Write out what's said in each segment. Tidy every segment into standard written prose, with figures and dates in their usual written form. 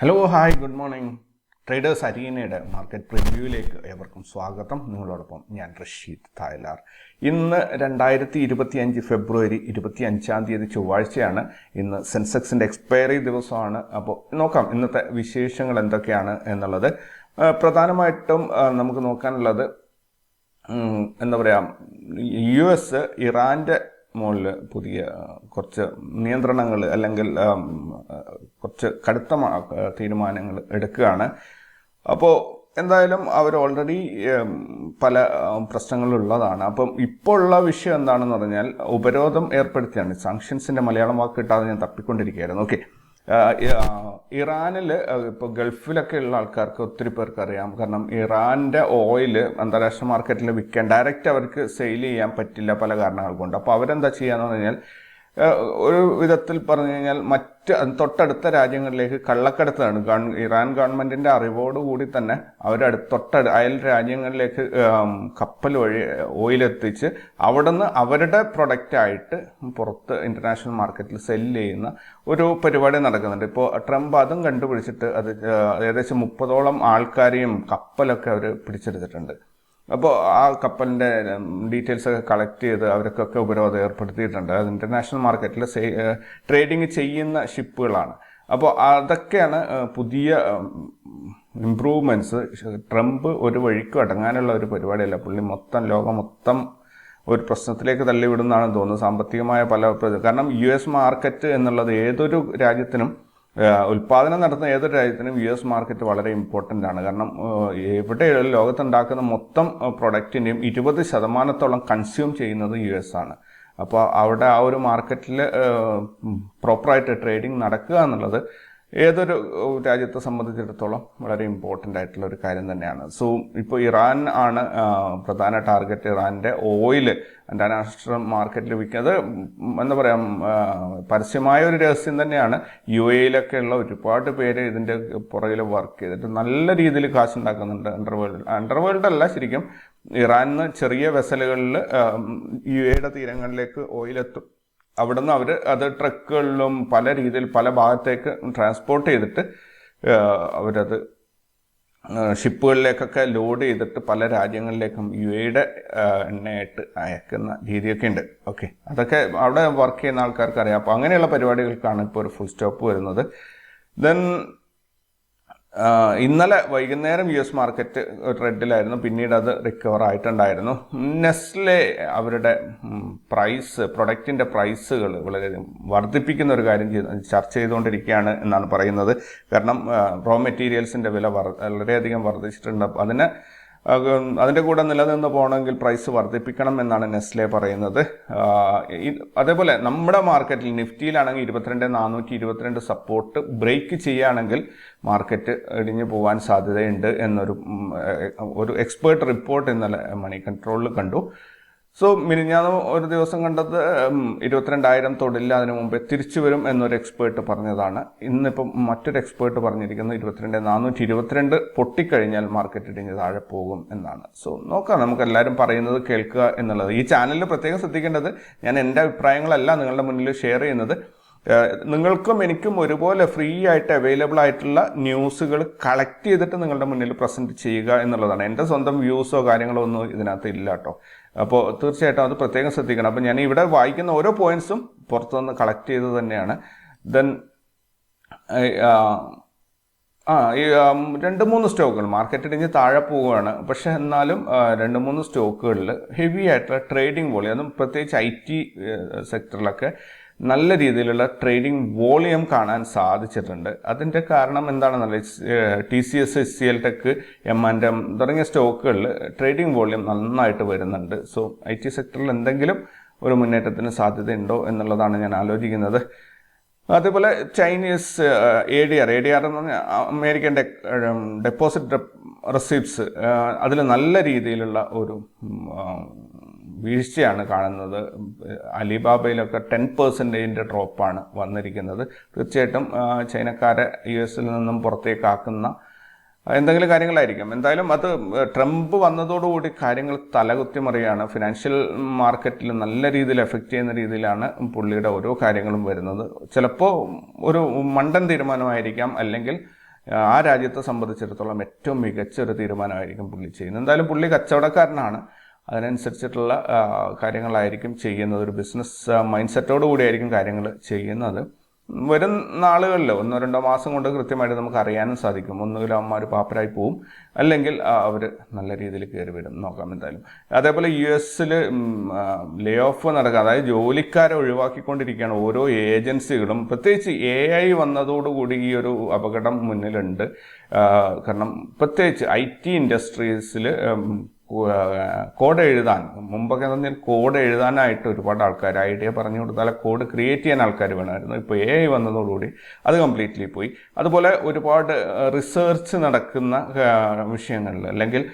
Hello hi good morning. Traders അരീനയുടെ market പ്രിവ്യൂവിലേക്ക് ഏവർക്കും സ്വാഗതം. നിങ്ങളോടൊപ്പം ഞാൻ റഷീദ് തായ്ലാർ. ഇന്ന് 2025 ഫെബ്രുവരി 25 ചൊവ്വാഴ്ചയാണ്. ഇന്ന് സെൻസെക്സിൻ്റെ എക്സ്പയറി ദിവസമാണ്. അപ്പോൾ നോക്കാം ഇന്നത്തെ വിശേഷങ്ങൾ എന്തൊക്കെയാണ് എന്നുള്ളത്. പ്രധാനമായിട്ടും നമുക്ക് നോക്കാനുള്ളത് എന്താ പറയുക, US ഇറാൻ്റെ മുകളിൽ പുതിയ കുറച്ച് നിയന്ത്രണങ്ങൾ അല്ലെങ്കിൽ കുറച്ച് കടുത്ത തീരുമാനങ്ങൾ എടുക്കുകയാണ്. അപ്പോൾ എന്തായാലും അവർ ഓൾറെഡി പല പ്രശ്നങ്ങളുള്ളതാണ്. അപ്പം ഇപ്പോൾ ഉള്ള വിഷയം എന്താണെന്ന് പറഞ്ഞാൽ ഉപരോധം ഏർപ്പെടുത്തിയാണ്. സാങ്ഷൻസിൻ്റെ മലയാളം വാക്ക് കിട്ടാതെ ഞാൻ തപ്പിക്കൊണ്ടിരിക്കുകയായിരുന്നു. ഓക്കെ, ഇറാനിൽ ഇപ്പോൾ ഗൾഫിലൊക്കെ ഉള്ള ആൾക്കാർക്ക് ഒത്തിരി പേർക്ക് അറിയാം. കാരണം ഇറാൻ്റെ ഓയിൽ അന്താരാഷ്ട്ര മാർക്കറ്റിൽ വിൽക്കാൻ ഡയറക്റ്റ് അവർക്ക് സെയിൽ ചെയ്യാൻ പറ്റില്ല പല കാരണങ്ങൾ കൊണ്ട്. അപ്പോൾ അവരെന്താ ചെയ്യാന്ന് പറഞ്ഞാൽ ഒരു വിധത്തിൽ പറഞ്ഞു കഴിഞ്ഞാൽ തൊട്ടടുത്ത രാജ്യങ്ങളിലേക്ക് കള്ളക്കടത്താണ്. ഇറാൻ ഗവൺമെൻറ്റിൻ്റെ അറിവോടുകൂടി തന്നെ അയൽ രാജ്യങ്ങളിലേക്ക് കപ്പൽ വഴി ഓയിലെത്തിച്ച് അവിടെ നിന്ന് അവരുടെ പ്രൊഡക്റ്റായിട്ട് പുറത്ത് ഇൻ്റർനാഷണൽ മാർക്കറ്റിൽ സെല്ല് ചെയ്യുന്ന ഒരു പരിപാടി നടക്കുന്നുണ്ട്. ഇപ്പോൾ ട്രംപ് അതും കണ്ടുപിടിച്ചിട്ട് അത് ഏകദേശം 30ഓളം ആൾക്കാരെയും കപ്പലൊക്കെ അവർ പിടിച്ചെടുത്തിട്ടുണ്ട്. അപ്പോൾ ആ കപ്പലിൻ്റെ ഡീറ്റെയിൽസൊക്കെ കളക്ട് ചെയ്ത് അവർക്കൊക്കെ ഉപരോധം ഏർപ്പെടുത്തിയിട്ടുണ്ട്. അത് ഇൻ്റർനാഷണൽ മാർക്കറ്റിൽ ട്രേഡിങ് ചെയ്യുന്ന ഷിപ്പുകളാണ്. അപ്പോൾ അതൊക്കെയാണ് പുതിയ ഇംപ്രൂവ്മെൻറ്റ്സ്. ട്രംപ് ഒരു വഴിക്കും അടങ്ങാനുള്ള ഒരു പരിപാടിയല്ല. പുള്ളി ലോകം മൊത്തം ഒരു പ്രശ്നത്തിലേക്ക് തള്ളിവിടുന്നതാണെന്ന് തോന്നുന്നു. സാമ്പത്തികമായ കാരണം US മാർക്കറ്റ് എന്നുള്ളത് ഏതൊരു രാജ്യത്തിനും ഉൽപ്പാദനം നടത്തുന്ന ഏതൊരു രാജ്യത്തിനും US മാർക്കറ്റ് വളരെ ഇമ്പോർട്ടൻ്റ് ആണ്. കാരണം എവിടെ ലോകത്തുണ്ടാക്കുന്ന മൊത്തം പ്രൊഡക്റ്റിൻ്റെയും 20% കൺസ്യൂം ചെയ്യുന്നത് US ആണ്. അപ്പോൾ അവിടെ ആ ഒരു മാർക്കറ്റിൽ പ്രോപ്പറായിട്ട് ട്രേഡിംഗ് നടക്കുക എന്നുള്ളത് ഏതൊരു രാജ്യത്തെ സംബന്ധിച്ചിടത്തോളം വളരെ ഇമ്പോർട്ടൻ്റ് ആയിട്ടുള്ള ഒരു കാര്യം തന്നെയാണ്. സോ ഇപ്പോൾ ഇറാൻ ആണ് പ്രധാന ടാർഗറ്റ്. ഇറാൻ്റെ ഓയിൽ അന്താരാഷ്ട്ര മാർക്കറ്റിൽ വിൽക്കുന്നത് എന്താ പറയുക, പരസ്യമായ ഒരു രഹസ്യം തന്നെയാണ്. UAE ഉള്ള ഒരുപാട് പേര് ഇതിൻ്റെ പുറകിൽ വർക്ക് ചെയ്തിട്ട് നല്ല രീതിയിൽ കാശുണ്ടാക്കുന്നുണ്ട്. അണ്ടർവേൾഡ് അല്ല, ശരിക്കും ഇറാനിൽ ചെറിയ വെസലുകളിൽ UAE തീരങ്ങളിലേക്ക് ഓയിലെത്തും. അവിടെ നിന്ന് അവർ അത് ട്രക്കുകളിലും പല രീതിയിൽ പല ഭാഗത്തേക്ക് ട്രാൻസ്പോർട്ട് ചെയ്തിട്ട് അവരത് ഷിപ്പുകളിലേക്കൊക്കെ ലോഡ് ചെയ്തിട്ട് പല രാജ്യങ്ങളിലേക്കും UAE എണ്ണയായിട്ട് അയക്കുന്ന രീതിയൊക്കെ ഉണ്ട്. ഓക്കെ, അതൊക്കെ അവിടെ വർക്ക് ചെയ്യുന്ന ആൾക്കാർക്ക് അറിയാം. അപ്പോൾ അങ്ങനെയുള്ള പരിപാടികൾക്കാണ് ഇപ്പോൾ ഒരു ഫുൾ സ്റ്റോപ്പ് വരുന്നത്. ദെൻ ഇന്നലെ വൈകുന്നേരം US മാർക്കറ്റ് റെഡിലായിരുന്നു. പിന്നീട് അത് റിക്കവർ ആയിട്ടുണ്ടായിരുന്നു. നെസ്ലെ അവരുടെ പ്രൊഡക്റ്റിൻ്റെ പ്രൈസുകൾ വളരെയധികം വർദ്ധിപ്പിക്കുന്ന ഒരു കാര്യം ചർച്ച ചെയ്തുകൊണ്ടിരിക്കുകയാണ് എന്നാണ് പറയുന്നത്. കാരണം റോ മെറ്റീരിയൽസിൻ്റെ വില വളരെയധികം വർദ്ധിച്ചിട്ടുണ്ട്. അതിൻ്റെ കൂടെ നിലനിന്ന് പോകണമെങ്കിൽ പ്രൈസ് വർദ്ധിപ്പിക്കണം എന്നാണ് നെസ്ലെ പറയുന്നത്. അതേപോലെ നമ്മുടെ മാർക്കറ്റിൽ നിഫ്റ്റിയിലാണെങ്കിൽ 22,422 സപ്പോർട്ട് ബ്രേക്ക് ചെയ്യുകയാണെങ്കിൽ മാർക്കറ്റ് ഇടിഞ്ഞു പോകാൻ സാധ്യതയുണ്ട് എന്നൊരു എക്സ്പേർട്ട് റിപ്പോർട്ട് ഇന്നലെ മണി കൺട്രോളിൽ കണ്ടു. സോ മിനിഞ്ഞാന്ന് ഒരു ദിവസം കണ്ടത് 22,000 തൊടില്ല, അതിനു മുമ്പേ തിരിച്ചു വരും എന്നൊരു എക്സ്പേർട്ട് പറഞ്ഞതാണ്. ഇന്നിപ്പം മറ്റൊരു എക്സ്പേർട്ട് പറഞ്ഞിരിക്കുന്നത് 22,422 പൊട്ടിക്കഴിഞ്ഞാൽ മാർക്കറ്റ് ഇടിഞ്ഞ് താഴെ പോകും എന്നാണ്. സോ നോക്കാം, നമുക്ക് എല്ലാവരും പറയുന്നത് കേൾക്കുക എന്നുള്ളത്. ഈ ചാനലിൽ പ്രത്യേകം ശ്രദ്ധിക്കേണ്ടത്, ഞാൻ എൻ്റെ അഭിപ്രായങ്ങളല്ല നിങ്ങളുടെ മുന്നിൽ ഷെയർ ചെയ്യുന്നത്. നിങ്ങൾക്കും എനിക്കും ഒരുപോലെ ഫ്രീ ആയിട്ട് അവൈലബിൾ ആയിട്ടുള്ള ന്യൂസുകൾ കളക്ട് ചെയ്തിട്ട് നിങ്ങളുടെ മുന്നിൽ പ്രസൻറ്റ് ചെയ്യുക എന്നുള്ളതാണ്. എൻ്റെ സ്വന്തം വ്യൂസോ കാര്യങ്ങളോ ഒന്നും ഇതിനകത്ത് ഇല്ല കേട്ടോ. അപ്പോൾ തീർച്ചയായിട്ടും അത് പ്രത്യേകം ശ്രദ്ധിക്കണം. അപ്പോൾ ഞാൻ ഇവിടെ വായിക്കുന്ന ഓരോ പോയിന്റ്സും പുറത്തുനിന്ന് കളക്ട് ചെയ്ത് തന്നെയാണ്. ദെൻ ഈ 2-3 സ്റ്റോക്കുകൾ മാർക്കറ്റ് ഇടിഞ്ഞ് താഴെ പോവുകയാണ്. പക്ഷെ എന്നാലും 2-3 സ്റ്റോക്കുകളിൽ ഹെവി ആയിട്ടുള്ള ട്രേഡിംഗ് വോളിയം, അതും പ്രത്യേകിച്ച് IT സെക്ടറിലൊക്കെ നല്ല രീതിയിലുള്ള ട്രേഡിംഗ് വോളിയം കാണാൻ സാധിച്ചിട്ടുണ്ട്. അതിൻ്റെ കാരണം എന്താണെന്നല്ല, TCS, SCL Tech, M&M തുടങ്ങിയ സ്റ്റോക്കുകളിൽ ട്രേഡിംഗ് വോളിയം നന്നായിട്ട് വരുന്നുണ്ട്. സോ IT സെക്ടറിൽ എന്തെങ്കിലും ഒരു മുന്നേറ്റത്തിന് സാധ്യതയുണ്ടോ എന്നുള്ളതാണ് ഞാൻ ആലോചിക്കുന്നത്. അതേപോലെ ചൈനീസ് ADR എന്ന് പറഞ്ഞാൽ അമേരിക്കൻ ഡെപ്പോസിറ്റ് റെസിപ്റ്റ്സ്, അതിൽ നല്ല രീതിയിലുള്ള ഒരു വീഴ്ചയാണ് കാണുന്നത്. അലിബാബയിലൊക്കെ 10% ഡ്രോപ്പാണ് വന്നിരിക്കുന്നത്. തീർച്ചയായിട്ടും ചൈനക്കാരെ US നിന്നും പുറത്തേക്കാക്കുന്ന എന്തെങ്കിലും കാര്യങ്ങളായിരിക്കും. എന്തായാലും അത് ട്രംപ് വന്നതോടുകൂടി കാര്യങ്ങൾ തലകുത്തി മറിയാണ്. ഫിനാൻഷ്യൽ മാർക്കറ്റിൽ നല്ല രീതിയിൽ എഫക്റ്റ് ചെയ്യുന്ന രീതിയിലാണ് പുള്ളിയുടെ ഓരോ കാര്യങ്ങളും വരുന്നത്. ചിലപ്പോൾ ഒരു മണ്ടൻ തീരുമാനമായിരിക്കാം, അല്ലെങ്കിൽ ആ രാജ്യത്തെ സംബന്ധിച്ചിടത്തോളം ഏറ്റവും മികച്ച ഒരു തീരുമാനമായിരിക്കും പുള്ളി ചെയ്യുന്നത്. എന്തായാലും പുള്ളി കച്ചവടക്കാരനാണ്, അതിനനുസരിച്ചിട്ടുള്ള കാര്യങ്ങളായിരിക്കും ചെയ്യുന്നത്. ഒരു ബിസിനസ് മൈൻഡ് സെറ്റോടു കൂടിയായിരിക്കും കാര്യങ്ങൾ ചെയ്യുന്നത്. വരും നാളുകളിൽ 1-2 മാസം കൊണ്ട് കൃത്യമായിട്ട് നമുക്ക് അറിയാനും സാധിക്കും. ഒന്നുകിൽ അവന്മാർ പാപ്പരായി പോവും, അല്ലെങ്കിൽ അവർ നല്ല രീതിയിൽ കയറി വരും. നോക്കാം എന്തായാലും. അതേപോലെ US ലേ ഓഫ് നടക്കുക, അതായത് ജോലിക്കാരെ ഒഴിവാക്കിക്കൊണ്ടിരിക്കുകയാണ് ഓരോ ഏജൻസികളും. പ്രത്യേകിച്ച് AI വന്നതോടുകൂടി ഈ ഒരു അപകടം മുന്നിലുണ്ട്. കാരണം പ്രത്യേകിച്ച് IT ഇൻഡസ്ട്രീസിൽ കോഡ് എഴുതാൻ, മുമ്പൊക്കെ തന്നെ കോഡ് എഴുതാനായിട്ട് ഒരുപാട് ആൾക്കാർ, ഐഡിയ പറഞ്ഞു കൊടുത്താൽ കോഡ് ക്രിയേറ്റ് ചെയ്യാൻ ആൾക്കാർ വേണമായിരുന്നു. ഇപ്പോൾ AI വന്നതോടുകൂടി അത് കംപ്ലീറ്റ്ലി പോയി. അതുപോലെ ഒരുപാട് റിസർച്ച് നടക്കുന്ന വിഷയങ്ങളിൽ, അല്ലെങ്കിൽ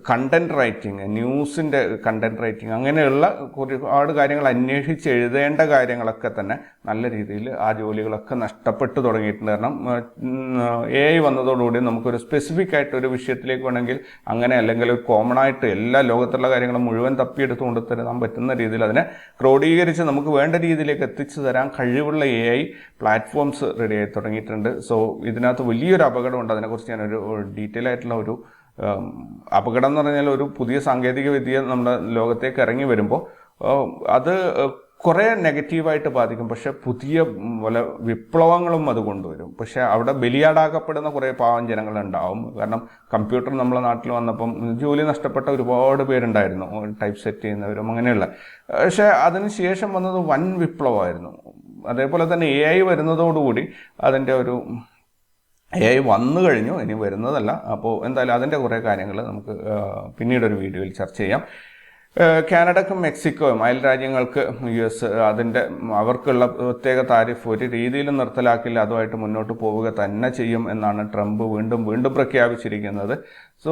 കണ്ടന്റ് റൈറ്റിംഗ്, ന്യൂസിൻ്റെ കണ്ടന്റ് റൈറ്റിംഗ്, അങ്ങനെയുള്ള ഒരുപാട് കാര്യങ്ങൾ അന്വേഷിച്ച് എഴുതേണ്ട കാര്യങ്ങളൊക്കെ തന്നെ നല്ല രീതിയിൽ ആ ജോലികളൊക്കെ നഷ്ടപ്പെട്ടു തുടങ്ങിയിട്ടുണ്ട്. കാരണം AI വന്നതോടുകൂടി നമുക്കൊരു സ്പെസിഫിക് ആയിട്ട് ഒരു വിഷയത്തിലേക്ക് വേണമെങ്കിൽ അങ്ങനെ, അല്ലെങ്കിൽ ഒരു കോമൺ ആയിട്ട് എല്ലാ ലോകത്തുള്ള കാര്യങ്ങളും മുഴുവൻ തപ്പിയെടുത്തുകൊണ്ട് തരാൻ പറ്റുന്ന രീതിയിൽ അതിനെ ക്രോഡീകരിച്ച് നമുക്ക് വേണ്ട രീതിയിലേക്ക് എത്തിച്ചു തരാൻ കഴിവുള്ള AI പ്ലാറ്റ്ഫോംസ് റെഡി ആയി തുടങ്ങിയിട്ടുണ്ട്. സോ ഇതിനകത്ത് വലിയൊരു അപകടമുണ്ട്. അതിനെക്കുറിച്ച് ഞാനൊരു ഡീറ്റെയിൽ ആയിട്ടുള്ള ഒരു അപകടം എന്ന് പറഞ്ഞാൽ, ഒരു പുതിയ സാങ്കേതിക വിദ്യ നമ്മുടെ ലോകത്തേക്ക് ഇറങ്ങി വരുമ്പോൾ അത് കുറേ നെഗറ്റീവായിട്ട് ബാധിക്കും. പക്ഷെ പുതിയ പല വിപ്ലവങ്ങളും അത് കൊണ്ടുവരും. പക്ഷെ അവിടെ ബലിയാടാക്കപ്പെടുന്ന കുറേ പാവം ജനങ്ങളുണ്ടാവും. കാരണം കമ്പ്യൂട്ടർ നമ്മളെ നാട്ടിൽ വന്നപ്പം ജോലി നഷ്ടപ്പെട്ട ഒരുപാട് പേരുണ്ടായിരുന്നു, ടൈപ്പ് സെറ്റ് ചെയ്യുന്നവരും അങ്ങനെയുള്ള. പക്ഷെ അതിന് ശേഷം വന്നത് വൻ വിപ്ലവമായിരുന്നു. അതേപോലെ തന്നെ AI വരുന്നതോടുകൂടി അതിൻ്റെ ഒരു AI വന്നു കഴിഞ്ഞു, ഇനി വരുന്നതല്ല. അപ്പോൾ എന്തായാലും അതിൻ്റെ കുറേ കാര്യങ്ങൾ നമുക്ക് പിന്നീടൊരു വീഡിയോയിൽ ചർച്ച ചെയ്യാം. കാനഡക്കും മെക്സിക്കോയും അയൽ രാജ്യങ്ങൾക്ക് US അതിൻ്റെ അവർക്കുള്ള പ്രത്യേക താരിഫ് ഒരു രീതിയിലും നിർത്തലാക്കില്ല, അതുമായിട്ട് മുന്നോട്ട് പോവുക തന്നെ ചെയ്യും എന്നാണ് ട്രംപ് വീണ്ടും പ്രഖ്യാപിച്ചിരിക്കുന്നത്. സോ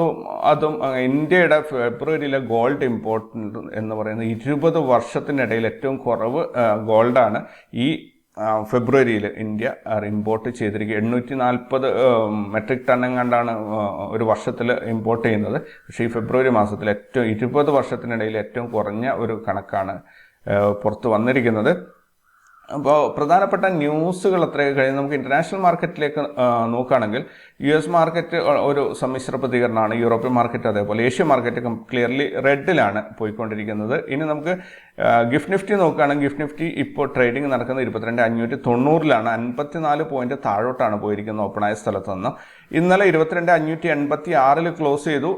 അതും ഇന്ത്യയുടെ ഫെബ്രുവരിയിലെ ഗോൾഡ് ഇമ്പോർട്ട് എന്ന് പറയുന്നത് 20 വർഷത്തിനിടയിൽ ഏറ്റവും കുറവ് ഗോൾഡാണ് ഈ ഫെബ്രുവരിയിൽ ഇന്ത്യ ഇമ്പോർട്ട് ചെയ്തിരിക്കുക. 840 മെട്രിക് ടൺ എങ്ങാണ്ടാണ് ഒരു വർഷത്തിൽ ഇമ്പോർട്ട് ചെയ്യുന്നത്. പക്ഷേ ഈ ഫെബ്രുവരി മാസത്തിൽ 20 വർഷത്തിനിടയിൽ ഏറ്റവും കുറഞ്ഞ ഒരു കണക്കാണ് പുറത്ത് വന്നിരിക്കുന്നത്. അപ്പോൾ പ്രധാനപ്പെട്ട ന്യൂസുകൾ അത്രയൊക്കെ കഴിഞ്ഞ് നമുക്ക് ഇൻ്റർനാഷണൽ മാർക്കറ്റിലേക്ക് നോക്കുകയാണെങ്കിൽ US മാർക്കറ്റ് ഒരു സമ്മിശ്ര പ്രതികരണമാണ്, യൂറോപ്യൻ മാർക്കറ്റ് അതേപോലെ ഏഷ്യൻ മാർക്കറ്റ് ക്ലിയർലി റെഡിലാണ് പോയിക്കൊണ്ടിരിക്കുന്നത്. ഇനി നമുക്ക് ഗിഫ്റ്റ് നിഫ്റ്റി നോക്കുകയാണെങ്കിൽ ഗിഫ്റ്റ് നിഫ്റ്റി ഇപ്പോൾ ട്രേഡിംഗ് നടക്കുന്നത് 22,590 54 പോയിന്റ് താഴോട്ടാണ് പോയിരിക്കുന്നത് ഓപ്പണായ സ്ഥലത്ത് നിന്ന്. ഇന്നലെ 22,586 ക്ലോസ് ചെയ്തു.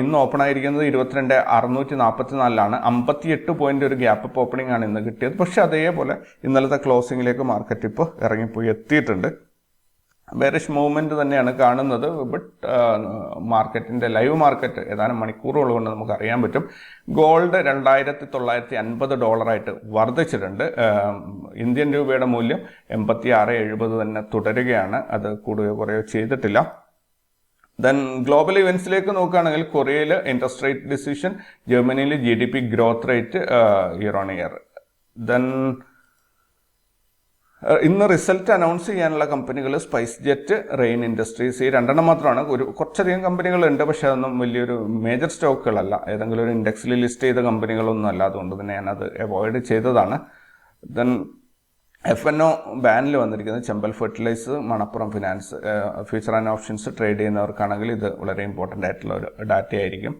ഇന്ന് ഓപ്പൺ ആയിരിക്കുന്നത് 22,644 58 പോയിന്റ് ഒരു ഗ്യാപ്പ് അപ്പ് ഓപ്പണിംഗ് ആണ് ഇന്ന് കിട്ടിയത്. പക്ഷെ അതേപോലെ ഇന്നലത്തെ ക്ലോസിംഗിലേക്ക് മാർക്കറ്റ് ഇപ്പോൾ ഇറങ്ങിപ്പോയി എത്തിയിട്ടുണ്ട്. ബെയറിഷ് മൂവ്മെന്റ് തന്നെയാണ് കാണുന്നത്. ബട്ട് മാർക്കറ്റിന്റെ ലൈവ് മാർക്കറ്റ് ഏതാനും മണിക്കൂറുകൾ കൊണ്ട് നമുക്ക് അറിയാൻ പറ്റും. ഗോൾഡ് $2,950 വർദ്ധിച്ചിട്ടുണ്ട്. ഇന്ത്യൻ രൂപയുടെ മൂല്യം 86.70 തന്നെ തുടരുകയാണ്. അത് കൂടുകയോ കുറയോ ചെയ്തിട്ടില്ല. ദെൻ ഗ്ലോബൽ ഇവൻസിലേക്ക് നോക്കുകയാണെങ്കിൽ കൊറിയയിൽ ഇൻട്രസ്റ്റ് റേറ്റ് ഡിസിഷൻ, ജർമ്മനിയിൽ GDP growth rate year on year. Then ഇന്ന് റിസൾട്ട് അനൗൺസ് ചെയ്യാനുള്ള കമ്പനികൾ സ്പൈസ് ജെറ്റ്, റെയിൻ ഇൻഡസ്ട്രീസ്, ഈ 2 മാത്രമാണ്. കുറച്ചധികം കമ്പനികളുണ്ട്, പക്ഷെ അതൊന്നും വലിയൊരു മേജർ സ്റ്റോക്കുകളല്ല, ഏതെങ്കിലും ഒരു ഇൻഡെക്സിൽ ലിസ്റ്റ് ചെയ്ത കമ്പനികളൊന്നും അല്ല. അതുകൊണ്ട് തന്നെ ഞാനത് അവോയ്ഡ് ചെയ്തതാണ്. ദെൻ F&O ബാനിൽ വന്നിരിക്കുന്നത് Chambal Fertilise, Manappuram Finance. Future and options trade ചെയ്യുന്നവർക്കാണെങ്കിൽ ഇത് വളരെ ഇമ്പോർട്ടൻ്റ് ആയിട്ടുള്ള ഒരു ഡാറ്റ ആയിരിക്കും.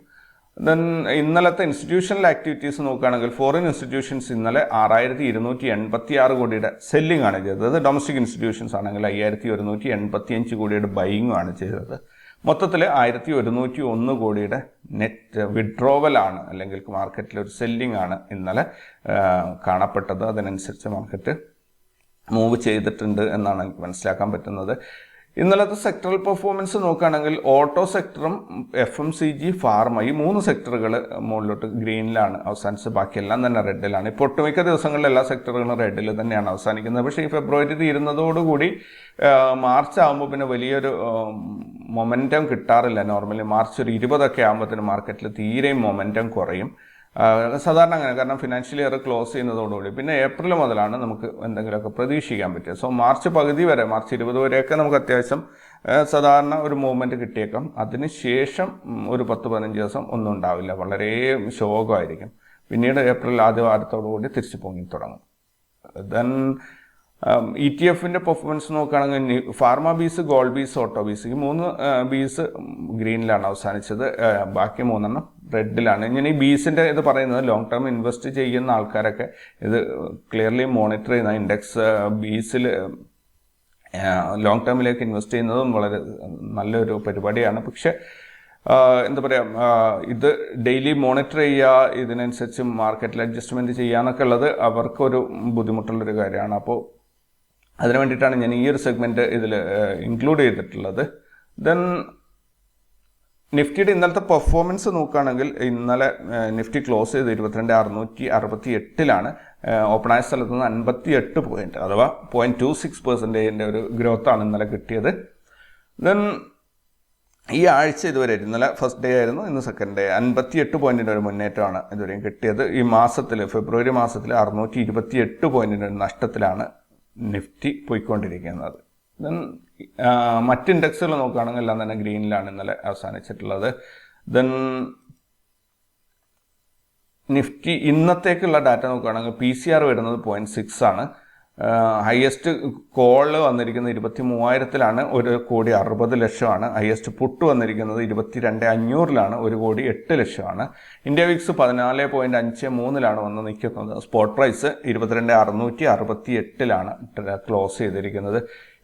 ദെൻ ഇന്നലത്തെ ഇൻസ്റ്റിറ്റ്യൂഷണൽ ആക്ടിവിറ്റീസ് നോക്കുകയാണെങ്കിൽ ഫോറിൻ ഇൻസ്റ്റിറ്റ്യൂഷൻസ് ഇന്നലെ 6,286 കോടിയുടെ സെല്ലിംഗ് ആണ് ചെയ്തത്. ഡൊമസ്റ്റിക് ഇൻസ്റ്റിറ്റ്യൂഷൻസ് ആണെങ്കിൽ 5,185 കോടിയുടെ ബൈയിങ്ങും ആണ് ചെയ്തത്. മൊത്തത്തിൽ 1,101 കോടിയുടെ നെറ്റ് വിഡ്രോവലാണ്, അല്ലെങ്കിൽ മാർക്കറ്റിൽ ഒരു സെല്ലിംഗ് ആണ് ഇന്നലെ കാണപ്പെട്ടത്. അതിനനുസരിച്ച് മാർക്കറ്റ് മൂവ് ചെയ്തിട്ടുണ്ട് എന്നാണ് എനിക്ക് മനസ്സിലാക്കാൻ പറ്റുന്നത്. ഇന്നലത്തെ സെക്ടറൽ പെർഫോമൻസ് നോക്കുകയാണെങ്കിൽ ഓട്ടോ സെക്ടറും FMCG, ഫാർമ, ഈ 3 സെക്ടറുകൾ മുകളിലോട്ട് ഗ്രീനിലാണ് അവസാനിച്ച്, ബാക്കിയെല്ലാം തന്നെ റെഡിലാണ്. ഇപ്പോൾ ഒട്ടുമിക്ക ദിവസങ്ങളിൽ എല്ലാ സെക്ടറുകളും റെഡിൽ തന്നെയാണ് അവസാനിക്കുന്നത്. പക്ഷേ ഈ ഫെബ്രുവരി തീരുന്നതോടുകൂടി മാർച്ച് ആകുമ്പോൾ പിന്നെ വലിയൊരു മൊമെൻറ്റം കിട്ടാറില്ല. നോർമലി മാർച്ച് ഒരു 20 ആകുമ്പോഴത്തേന് മാർക്കറ്റിൽ തീരെയും മൊമെൻറ്റം കുറയും. സാധാരണ അങ്ങനെ, കാരണം ഫിനാൻഷ്യൽ ഇയർ ക്ലോസ് ചെയ്യുന്നതോടുകൂടി പിന്നെ ഏപ്രിൽ മുതലാണ് നമുക്ക് എന്തെങ്കിലുമൊക്കെ പ്രതീക്ഷിക്കാൻ പറ്റുക. സോ മാർച്ച് പകുതി വരെ, മാർച്ച് 20 വരെയൊക്കെ നമുക്ക് അത്യാവശ്യം സാധാരണ ഒരു മൂവ്മെൻറ്റ് കിട്ടിയേക്കാം. അതിനുശേഷം ഒരു 10-15 ദിവസം ഒന്നും ഉണ്ടാവില്ല, വളരെ ശോകമായിരിക്കും. പിന്നീട് ഏപ്രിൽ ആദ്യ വാരത്തോടുകൂടി തിരിച്ചു പൊങ്ങി തുടങ്ങും. ദെൻ ETF-ൻ്റെ പെർഫോമൻസ് നോക്കുകയാണെങ്കിൽ ഫാർമ ബീസ്, ഗോൾഡ് ബീസ്, ഓട്ടോ ബീസ്, ഈ 3 ബീസ് ഗ്രീനിലാണ് അവസാനിച്ചത്. ബാക്കി 3 റെഡിലാണ്. ഞാൻ ഈ ബീസിൻ്റെ ഇത് പറയുന്നത് ലോങ് ടേം ഇൻവെസ്റ്റ് ചെയ്യുന്ന ആൾക്കാരൊക്കെ ഇത് ക്ലിയർലി മോണിറ്റർ ചെയ്യുന്ന ഇൻഡെക്സ് ബീസിൽ ലോങ് ടേമിലേക്ക് ഇൻവെസ്റ്റ് ചെയ്യുന്നതും വളരെ നല്ലൊരു പരിപാടിയാണ്. പക്ഷെ എന്താ പറയുക, ഇത് ഡെയിലി മോണിറ്റർ ചെയ്യുക, ഇതിനനുസരിച്ച് മാർക്കറ്റിൽ അഡ്ജസ്റ്റ്മെൻറ്റ് ചെയ്യാന്നൊക്കെ ഉള്ളത് അവർക്കൊരു ബുദ്ധിമുട്ടുള്ളൊരു കാര്യമാണ്. അപ്പോൾ അതിന് വേണ്ടിയിട്ടാണ് ഞാൻ ഈ ഒരു സെഗ്മെൻറ്റ് ഇതിൽ ഇൻക്ലൂഡ് ചെയ്തിട്ടുള്ളത്. ദെൻ നിഫ്റ്റിയുടെ ഇന്നലത്തെ പെർഫോമൻസ് നോക്കുകയാണെങ്കിൽ ഇന്നലെ നിഫ്റ്റി ക്ലോസ് ചെയ്ത് 22,668 ഓപ്പണായ സ്ഥലത്ത് നിന്ന് 58 പോയിന്റ്, അഥവാ 0.26% ഒരു ഗ്രോത്താണ് ഇന്നലെ കിട്ടിയത്. ദെൻ ഈ ആഴ്ച ഇതുവരെ ഇന്നലെ ഫസ്റ്റ് ഡേ ആയിരുന്നു, ഇന്ന് സെക്കൻഡ് ഡേ, 58 പോയിന്റിൻ്റെ ഒരു മുന്നേറ്റമാണ് ഇതുവരെയും കിട്ടിയത്. ഈ മാസത്തിൽ ഫെബ്രുവരി മാസത്തിൽ 628 പോയിന്റിൻ്റെ ഒരു നഷ്ടത്തിലാണ് നിഫ്റ്റി പോയിക്കൊണ്ടിരിക്കുന്നത്. ദെൻ മറ്റ് ഇൻഡെക്സുകൾ നോക്കുകയാണെങ്കിൽ എല്ലാം തന്നെ ഗ്രീനിലാണ് ഇന്നലെ അവസാനിച്ചിട്ടുള്ളത്. ദെൻ നിഫ്റ്റി ഇന്നത്തേക്കുള്ള ഡാറ്റ നോക്കുകയാണെങ്കിൽ PCR വരുന്നത് 0.6 ഹയസ്റ്റ് കോള് വന്നിരിക്കുന്നത് 23,000 1,60,00,000. ഹയസ്റ്റ് പുട്ട് വന്നിരിക്കുന്നത് 22,500 1,08,00,000. ഇന്ത്യ വിക്സ് 14.53 വന്ന് നിൽക്കുന്നത്. സ്പോട്ട് പ്രൈസ് 22,668 ക്ലോസ് ചെയ്തിരിക്കുന്നത്.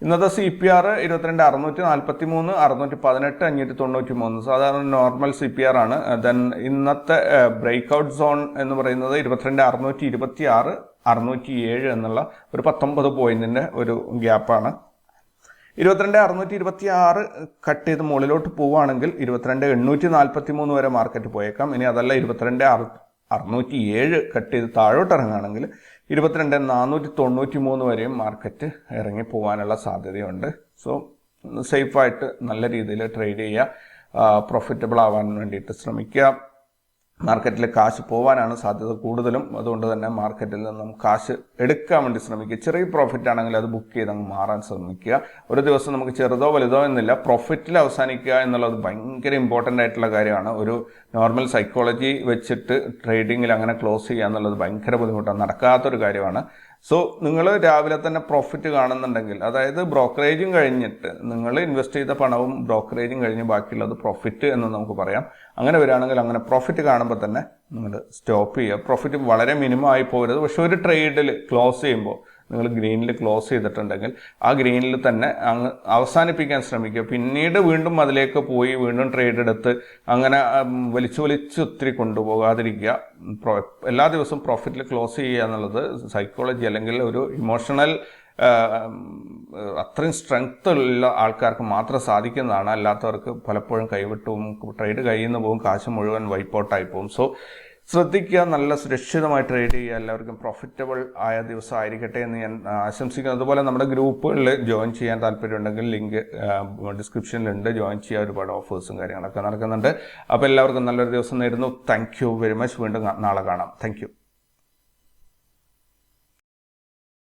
ഇന്നത്തെ CPR 22,643, 618, 593. സാധാരണ നോർമൽ CPR ആണ്. ദെൻ ഇന്നത്തെ ബ്രേക്ക്ഔട്ട് സോൺ എന്ന് പറയുന്നത് 22,626, 607 എന്നുള്ള ഒരു 19 പോയിന്റിന്റെ ഒരു ഗ്യാപ്പാണ്. 22,626 കട്ട് ചെയ്ത് മുകളിലോട്ട് പോവുകയാണെങ്കിൽ 22,843 വരെ മാർക്കറ്റ് പോയേക്കാം. ഇനി അതല്ല 22,607 കട്ട് ചെയ്ത് താഴോട്ട് ഇറങ്ങുകയാണെങ്കിൽ 22,493 വരെയും മാർക്കറ്റ് ഇറങ്ങി പോകാനുള്ള സാധ്യതയുണ്ട്. സോ സേഫായിട്ട് നല്ല രീതിയിൽ ട്രേഡ് ചെയ്യുക, പ്രോഫിറ്റബിൾ ആവാൻ വേണ്ടിയിട്ട് ശ്രമിക്കുക. മാർക്കറ്റിൽ കാശ് പോകാനാണ് സാധ്യത കൂടുതലും. അതുകൊണ്ട് തന്നെ മാർക്കറ്റിൽ നിന്നും കാശ് എടുക്കാൻ വേണ്ടി ശ്രമിക്കുക. ചെറിയ പ്രോഫിറ്റ് ആണെങ്കിൽ അത് ബുക്ക് ചെയ്ത് അങ്ങ് മാറാൻ ശ്രമിക്കുക. ഒരു ദിവസം നമുക്ക് ചെറുതോ വലുതോ എന്നില്ല, പ്രോഫിറ്റിൽ അവസാനിക്കുക എന്നുള്ളത് ഭയങ്കര ഇമ്പോർട്ടൻ്റ് ആയിട്ടുള്ള കാര്യമാണ്. ഒരു നോർമൽ സൈക്കോളജി വെച്ചിട്ട് ട്രേഡിങ്ങിൽ അങ്ങനെ ക്ലോസ് ചെയ്യുക എന്നുള്ളത് ഭയങ്കര ബുദ്ധിമുട്ടാണ്, നടക്കാത്തൊരു കാര്യമാണ്. സോ നിങ്ങൾ രാവിലെ തന്നെ പ്രോഫിറ്റ് കാണുന്നുണ്ടെങ്കിൽ, അതായത് ബ്രോക്കറേജും കഴിഞ്ഞിട്ട് നിങ്ങൾ ഇൻവെസ്റ്റ് ചെയ്ത പണവും ബ്രോക്കറേജും കഴിഞ്ഞ് ബാക്കിയുള്ളത് പ്രോഫിറ്റ് എന്ന് നമുക്ക് പറയാം. അങ്ങനെ വരികയാണെങ്കിൽ അങ്ങനെ പ്രോഫിറ്റ് കാണുമ്പോൾ തന്നെ നിങ്ങൾ സ്റ്റോപ്പ് ചെയ്യുക. പ്രോഫിറ്റ് വളരെ മിനിമം ആയി പോകരുത്. പക്ഷെ ഒരു ട്രേഡിൽ ക്ലോസ് ചെയ്യുമ്പോൾ നിങ്ങൾ ഗ്രീനിൽ ക്ലോസ് ചെയ്തിട്ടുണ്ടെങ്കിൽ ആ ഗ്രീനിൽ തന്നെ അങ്ങ് അവസാനിപ്പിക്കാൻ ശ്രമിക്കുക. പിന്നീട് വീണ്ടും അതിലേക്ക് പോയി വീണ്ടും ട്രേഡ് എടുത്ത് അങ്ങനെ വലിച്ചു ഒത്തിരി കൊണ്ടുപോകാതിരിക്കുക. എല്ലാ ദിവസവും പ്രോഫിറ്റിൽ ക്ലോസ് ചെയ്യുക എന്നുള്ളത് സൈക്കോളജി അല്ലെങ്കിൽ ഒരു ഇമോഷണൽ അത്രയും സ്ട്രെങ്ത് ഉള്ള ആൾക്കാർക്ക് മാത്രം സാധിക്കുന്നതാണ്. അല്ലാത്തവർക്ക് പലപ്പോഴും കൈവിട്ടു പോകും, ട്രേഡ് കയ്യിൽ നിന്ന് പോകും, കാശ് മുഴുവൻ വൈപ്പൗട്ടായി പോകും. സോ ശ്രദ്ധിക്കുക, നല്ല സുരക്ഷിതമായി ട്രേഡ് ചെയ്യുക. എല്ലാവർക്കും പ്രോഫിറ്റബിൾ ആയ ദിവസം ആയിരിക്കട്ടെ എന്ന് ഞാൻ ആശംസിക്കുന്നു. അതുപോലെ നമ്മുടെ ഗ്രൂപ്പുകളിൽ ജോയിൻ ചെയ്യാൻ താല്പര്യമുണ്ടെങ്കിൽ ലിങ്ക് ഡിസ്ക്രിപ്ഷനിലുണ്ട്. ജോയിൻ ചെയ്യാൻ ഒരുപാട് ഓഫേഴ്സും കാര്യങ്ങളൊക്കെ നടക്കുന്നുണ്ട്. അപ്പോൾ എല്ലാവർക്കും നല്ലൊരു ദിവസം നേരുന്നു. Thank you very much. വീണ്ടും നാളെ കാണാം. Thank you.